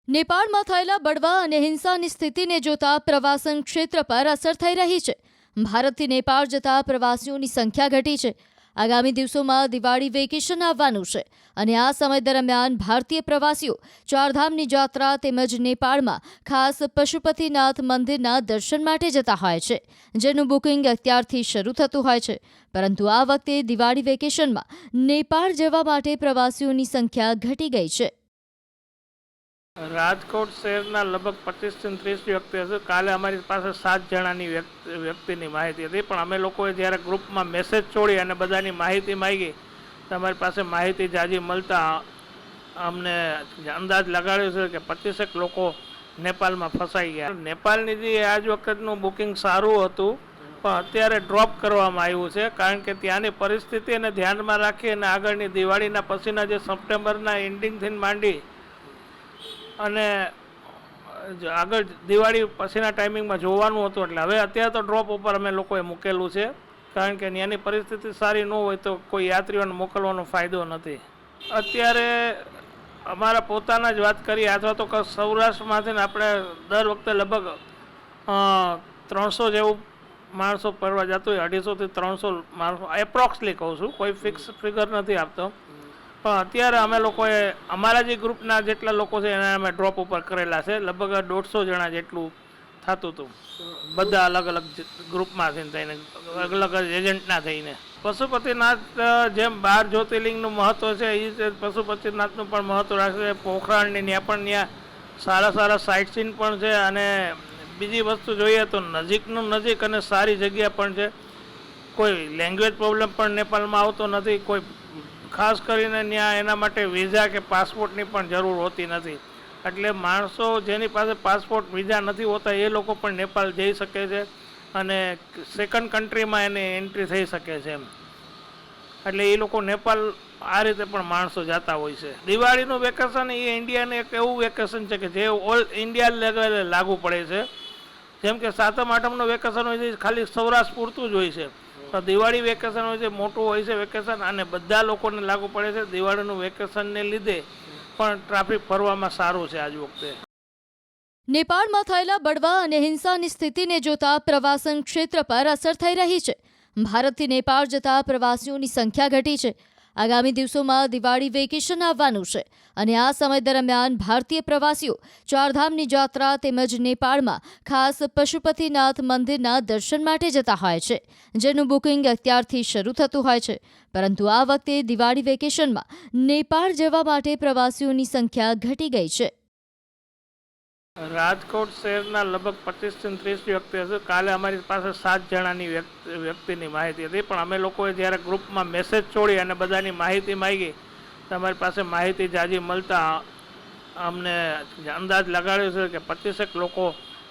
નેપાળમાં થયેલા બળવા અને હિંસાની સ્થિતિને જોતા પ્રવાસન ક્ષેત્ર પર અસર થઈ રહી છે. ભારતથી નેપાળ જતા પ્રવાસીઓની સંખ્યા ઘટી છે. આગામી દિવસોમાં દિવાળી વેકેશન આવવાનું છે અને આ સમય દરમિયાન ભારતીય પ્રવાસીઓ ચારધામની યાત્રા તેમજ નેપાળમાં ખાસ પશુપતિનાથ મંદિરના દર્શન માટે જતા હોય છે, જેનું બુકિંગ અત્યારથી શરૂ થતું હોય છે. પરંતુ આ વખતે દિવાળી વેકેશનમાં નેપાળ જવા માટે પ્રવાસીઓની સંખ્યા ઘટી ગઈ છે. રાજકોટ શહેરના લગભગ 25 થી 30 વ્યક્તિ હશે. કાલે અમારી પાસે 7 જણાની વ્યક્તિની માહિતી હતી, પણ અમે લોકોએ જ્યારે ગ્રુપમાં મેસેજ છોડી અને બધાની માહિતી માંગી તો અમારી પાસે માહિતી જાજી મળતા અમને અંદાજ લગાડ્યો છે કે 25 લોકો નેપાળમાં ફસાઈ ગયા. નેપાળની જે આજ વખતનું બુકિંગ સારું હતું, પણ અત્યારે ડ્રોપ કરવામાં આવ્યું છે, કારણ કે ત્યાંની પરિસ્થિતિને ધ્યાનમાં રાખી અને આગળની દિવાળીના પછીના જે સપ્ટેમ્બરના એન્ડિંગથી માંડી અને આગળ દિવાળી પછીના ટાઈમિંગમાં જોવાનું હતું, એટલે હવે અત્યારે તો ડ્રોપ ઉપર અમે લોકોએ મૂકેલું છે, કારણ કે ત્યાંની પરિસ્થિતિ સારી ન હોય તો કોઈ યાત્રીઓને મોકલવાનો ફાયદો નથી. અત્યારે અમારા પોતાના જ વાત કરીએ અથવા તો સૌરાષ્ટ્રમાંથી આપણે દર વખતે લગભગ 300 જેવું માણસો ફરવા જતું હોય, 250 થી 300 માણસો એપ્રોક્સલી કહું છું, કોઈ ફિક્સ ફિગર નથી આપતો. પણ અત્યારે અમે લોકોએ અમારા જે ગ્રુપના જેટલા લોકો છે એને અમે ડ્રોપ ઉપર કરેલા છે. લગભગ 150 જણા જેટલું થતું હતું, બધા અલગ અલગ ગ્રુપમાંથી થઈને, અલગ અલગ એજન્ટના થઈને. પશુપતિનાથ જેમ 12 જ્યોતિર્લિંગનું મહત્ત્વ છે, એ રીતે પશુપતિનાથનું પણ મહત્ત્વ રાખે. પોખરાણની ત્યાં પણ ત્યાં સારા સાઇટ સીન પણ છે, અને બીજી વસ્તુ જોઈએ તો નજીકનું નજીક અને સારી જગ્યા પણ છે. કોઈ લેંગ્વેજ પ્રોબ્લેમ પણ નેપાળમાં આવતો નથી. કોઈ ખાસ કરીને ત્યાં એના માટે વિઝા કે પાસપોર્ટની પણ જરૂર હોતી નથી. એટલે માણસો જેની પાસે પાસપોર્ટ વિઝા નથી હોતા એ લોકો પણ નેપાળ જઈ શકે છે અને સેકન્ડ કન્ટ્રીમાં એને એન્ટ્રી થઈ શકે છે એમ. એટલે એ લોકો નેપાળ આ રીતે પણ માણસો જતા હોય છે. દિવાળીનું વેકેશન એ ઇન્ડિયાને એક એવું વેકેશન છે કે જે ઓલ ઇન્ડિયા લેવલે લાગુ પડે છે. જેમ કે સાતમ આઠમનું વેકેશન હોય છે ખાલી સૌરાષ્ટ્ર પૂરતું જ હોય છે, તો દિવાળી વેકેશન હોય છે મોટું હોય છે વેકેશન, અને બધા લોકોને લાગુ પડે છે. દિવાળીનું વેકેશનને લીધે પણ ટ્રાફિક ફરવામાં સારું છે આજ વખતે. નેપાળમાં થયેલા બળવા અને હિંસાની સ્થિતિને જોતા પ્રવાસન ક્ષેત્ર પર અસર થઈ રહી છે. ભારતથી નેપાળ જતા પ્રવાસીઓની સંખ્યા ઘટી છે. આગામી દિવસોમાં દિવાળી વેકેશન આવવાનું છે અને આ સમય દરમિયાન ભારતીય પ્રવાસીઓ ચારધામની યાત્રા તેમજ નેપાળમાં ખાસ પશુપતિનાથ મંદિરના દર્શન માટે જતા હોય છે, જેનું બુકિંગ અત્યારથી શરૂ થતું હોય છે. પરંતુ આ વખતે દિવાળી વેકેશનમાં નેપાળ જવા માટે પ્રવાસીઓની સંખ્યા ઘટી ગઈ છે. રાજકોટ શહેરના લગભગ 25 થી 30 વ્યક્તિ હશે. કાલે અમારી પાસે 7 જણાની વ્યક્તિની માહિતી હતી, પણ અમે લોકોએ જ્યારે ગ્રુપમાં મેસેજ છોડી અને બધાની માહિતી માંગી તો અમારી પાસે માહિતી જાજી મળતા અમને અંદાજ લગાડ્યો છે કે 25 લોકો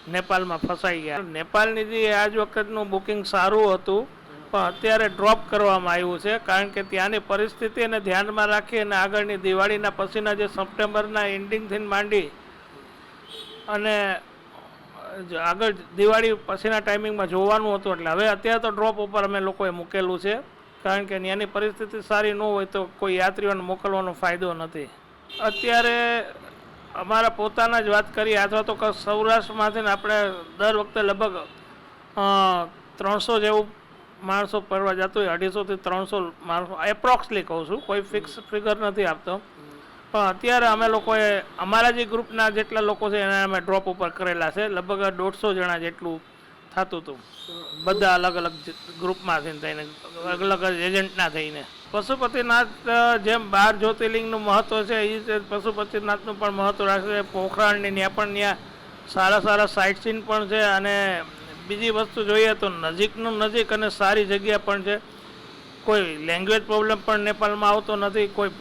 નેપાળમાં ફસાઈ ગયા. નેપાળની જે આજ વખતનું બુકિંગ સારું હતું, પણ અત્યારે ડ્રોપ કરવામાં આવ્યું છે, કારણ કે ત્યાંની પરિસ્થિતિને ધ્યાનમાં રાખી અને આગળની દિવાળીના પછીના જે સપ્ટેમ્બરના એન્ડિંગથી માંડી અને આગળ દિવાળી પછીના ટાઈમિંગમાં જોવાનું હતું, એટલે હવે અત્યારે તો ડ્રોપ ઉપર અમે લોકોએ મૂકેલું છે, કારણ કે ત્યાંની પરિસ્થિતિ સારી ન હોય તો કોઈ યાત્રીઓને મોકલવાનો ફાયદો નથી. અત્યારે અમારા પોતાના જ વાત કરીએ અથવા તો સૌરાષ્ટ્રમાંથી આપણે દર વખતે લગભગ 300 જેવું માણસો ફરવા જતું હોય, 250 થી 300 માણસો એપ્રોક્સલી કહું છું, કોઈ ફિક્સ ફિગર નથી આપતો. પણ અત્યારે અમે લોકોએ અમારા જે ગ્રુપના જેટલા લોકો છે એને અમે ડ્રોપ ઉપર કરેલા છે. લગભગ 150 જણા જેટલું થતું હતું, બધા અલગ અલગ ગ્રુપમાંથી થઈને, અલગ અલગ એજન્ટના થઈને. પશુપતિનાથ જેમ 12 જ્યોતિર્લિંગનું મહત્ત્વ છે, એ રીતે પશુપતિનાથનું પણ મહત્ત્વ રાખે. પોખરાણની ત્યાં પણ ત્યાં સારા સાઇટ સીન પણ છે, અને બીજી વસ્તુ જોઈએ તો નજીકનું નજીક અને સારી જગ્યા પણ છે. કોઈ લેંગ્વેજ પ્રોબ્લેમ પણ નેપાળમાં આવતો નથી. કોઈ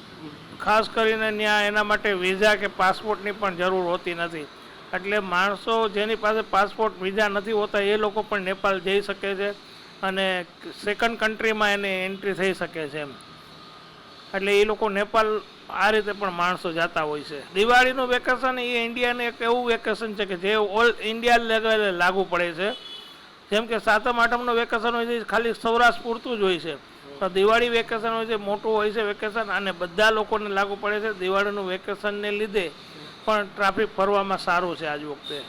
ખાસ કરીને ત્યાં એના માટે વિઝા કે પાસપોર્ટની પણ જરૂર હોતી નથી. એટલે માણસો જેની પાસે પાસપોર્ટ વિઝા નથી હોતા એ લોકો પણ નેપાળ જઈ શકે છે અને સેકન્ડ કન્ટ્રીમાં એને એન્ટ્રી થઈ શકે છે એમ. એટલે એ લોકો નેપાળ આ રીતે પણ માણસો જતા હોય છે. દિવાળીનું વેકેશન એ ઇન્ડિયાને એક એવું વેકેશન છે કે જે ઓલ ઇન્ડિયા લેવલે લાગુ પડે છે. જેમ કે સાતમ આઠમનું વેકેશન હોય છે ખાલી સૌરાષ્ટ્ર પૂરતું જ હોય છે, તો દિવાળી વેકેશન હોય છે મોટું હોય છે વેકેશન, અને બધા લોકોને લાગુ પડે છે. દિવાળીનું વેકેશનને લીધે પણ ટ્રાફિક ફરવામાં સારું છે આજ વખતે.